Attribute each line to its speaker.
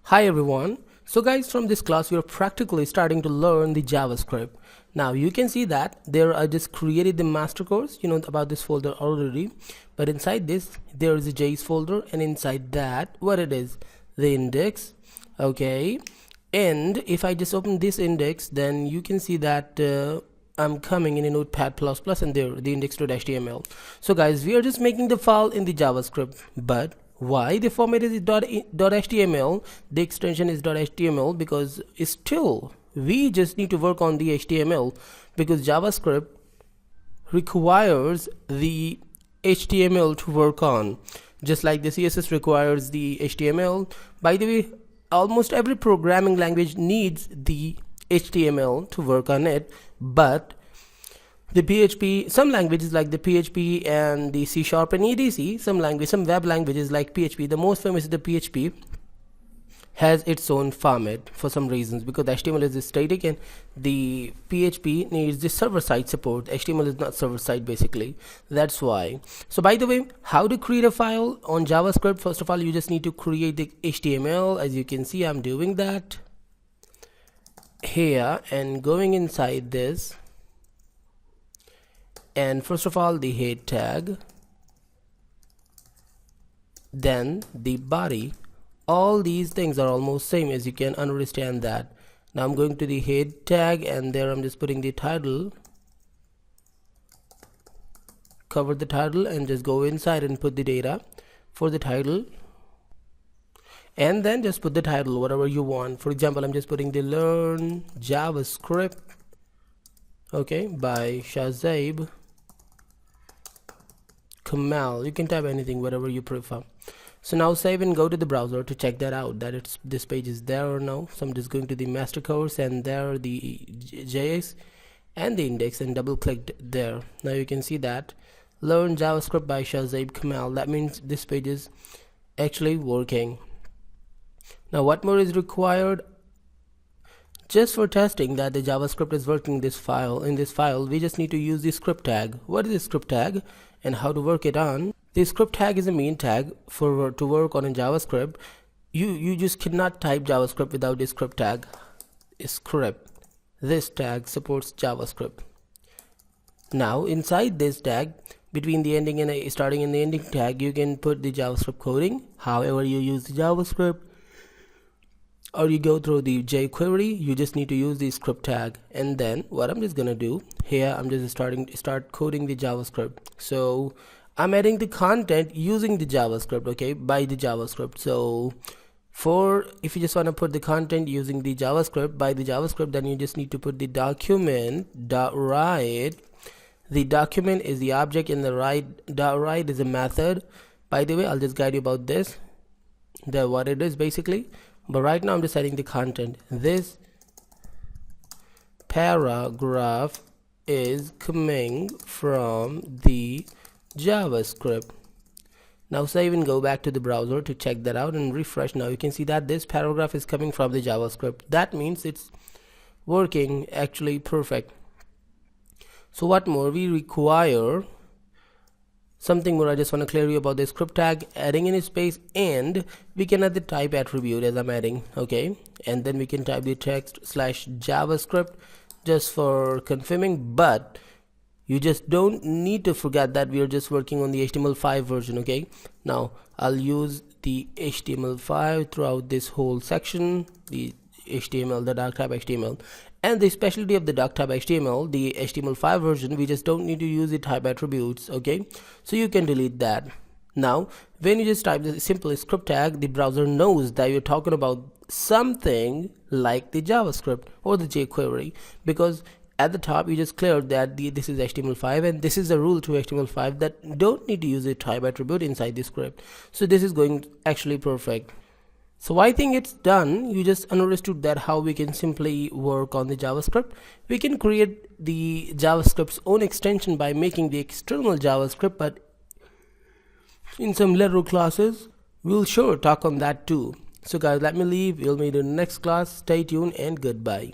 Speaker 1: Hi everyone. So guys, from this class we are practically starting to learn the JavaScript. Now you can see that there I just created the master course, about this folder already, but inside this there is a JS folder, and inside that what it is, the index. Okay, and if I just open this index, then you can see that I'm coming in a notepad++ and there the index.html. So guys, we are just making the file in the JavaScript, but why the format is .html, the extension is .html, because still we just need to work on the HTML, because JavaScript requires the HTML to work on, just like the CSS requires the HTML. By the way, almost every programming language needs the HTML to work on it, but the PHP, some languages like the PHP and the C# and EDC, some web languages like PHP, the most famous is the PHP, has its own format for some reasons, because HTML is static and the PHP needs the server-side support. HTML is not server-side basically, that's why. So by the way, how to create a file on JavaScript? First of all, you just need to create the HTML. As you can see, I'm doing that here and going inside this. And first of all, the head tag, then the body. All these things are almost same, as you can understand that. Now I'm going to the head tag, and there I'm just putting the title, cover the title, and just go inside and put the data for the title, and then just put the title whatever you want. For example, I'm just putting the Learn JavaScript, okay, by Shahzaib Kamal. You can type anything, whatever you prefer. So now save and go to the browser to check that out, that this page is there or no. So I'm just going to the master course, and there the JS and the index, and double clicked there. Now you can see that Learn JavaScript by Shahzaib Kamal. That means this page is actually working. Now what more is required? Just for testing that the JavaScript is working in this file, we just need to use the script tag. What is the script tag and how to work it on? The script tag is a main tag to work on in JavaScript. You just cannot type JavaScript without the script tag. Script. This tag supports JavaScript. Now inside this tag, between the ending and starting and the ending tag, you can put the JavaScript coding. However you use the JavaScript, or you go through the jQuery, you just need to use the script tag. And then what I'm just gonna do here, I'm just start coding the JavaScript. So I'm adding the content using the JavaScript, okay, by the JavaScript. So if you just want to put the content using the JavaScript by the JavaScript, then you just need to put the document.write. The document is the object, and the write is a method. By the way, I'll just guide you about this, what it is basically. But right now I'm just adding the content. This paragraph is coming from the JavaScript. Now save and go back to the browser to check that out and refresh. Now you can see that this paragraph is coming from the JavaScript. That means it's working actually perfect. So what more we require? Something more I just want to clear you about the script tag, adding in a space, and we can add the type attribute as I'm adding, okay, and then we can type the text /JavaScript just for confirming. But you just don't need to forget that we are just working on the HTML5 version, okay. Now I'll use the HTML5 throughout this whole section, the HTML, the dark type HTML. And the specialty of the dark type HTML, the HTML5 version, we just don't need to use the type attributes, okay. So you can delete that. Now when you just type the simple script tag, the browser knows that you're talking about something like the JavaScript or the jQuery, because at the top you just cleared that this is HTML5, and this is a rule to HTML5 that don't need to use a type attribute inside the script. So this is going actually perfect. So I think it's done. You just understood that how we can simply work on the JavaScript. We can create the JavaScript's own extension by making the external JavaScript, but in some later classes we'll sure talk on that too. So guys, let me leave. We'll meet in the next class. Stay tuned and goodbye.